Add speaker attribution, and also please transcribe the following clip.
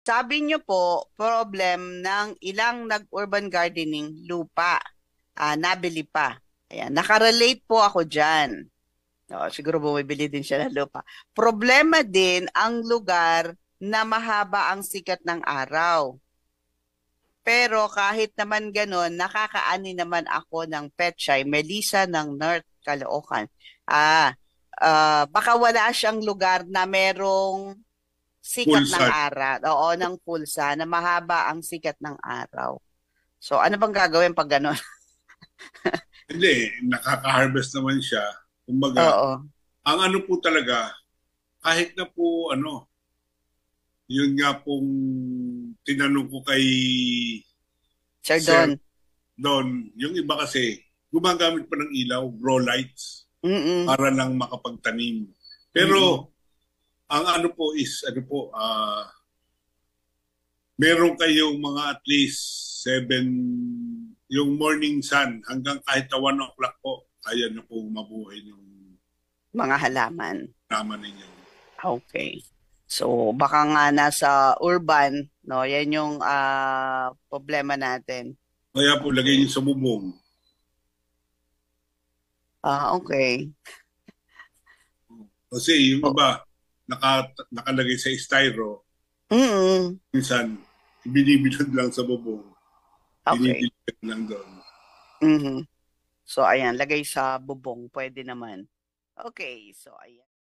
Speaker 1: Sabi niyo po, problem ng ilang nag-urban gardening, lupa. Nabili pa. Ayan, nakarelate po ako dyan. Siguro bumibili din siya ng lupa. Problema din ang lugar na mahaba ang sikat ng araw. Pero kahit naman ganon, nakakaani naman ako ng Pechay, Melissa ng North Caloocan. Ah, baka wala siyang lugar na merong sikat ng
Speaker 2: Pulsar.
Speaker 1: araw. Oo, ng pulsa na mahaba ang sikat ng araw. So, ano bang gagawin pag ganon?
Speaker 2: Hindi, nakaka-harvest naman siya. Kumbaga,
Speaker 1: Oo.
Speaker 2: ang ano po talaga, kahit na po yun nga pong tinanong ko kay
Speaker 1: Sir
Speaker 2: Sir
Speaker 1: Don.
Speaker 2: Don, yung iba kasi gumagamit pa ng ilaw, grow lights,
Speaker 1: Mm-mm.
Speaker 2: para lang makapagtanim.
Speaker 1: Mm-mm.
Speaker 2: Pero ang ano po is, meron kayong mga at least 7, yung morning sun, hanggang kahit 1 o'clock po, kaya na po mabuhay ng
Speaker 1: Mga halaman.
Speaker 2: naman ninyo.
Speaker 1: Okay. So, baka nga nasa urban, no? Yan yung problema natin.
Speaker 2: Kaya po, lagay
Speaker 1: Okay.
Speaker 2: niyo sa bubong.
Speaker 1: Okay.
Speaker 2: Kasi yung
Speaker 1: Oh.
Speaker 2: iba, nakalagay sa styro,
Speaker 1: Mm.
Speaker 2: minsan, binibilad lang sa bubong,
Speaker 1: Okay.
Speaker 2: dinidiligan lang doon.
Speaker 1: Mhm. So, ayan, lagay sa bubong. Pwede naman. Okay. So, ayan.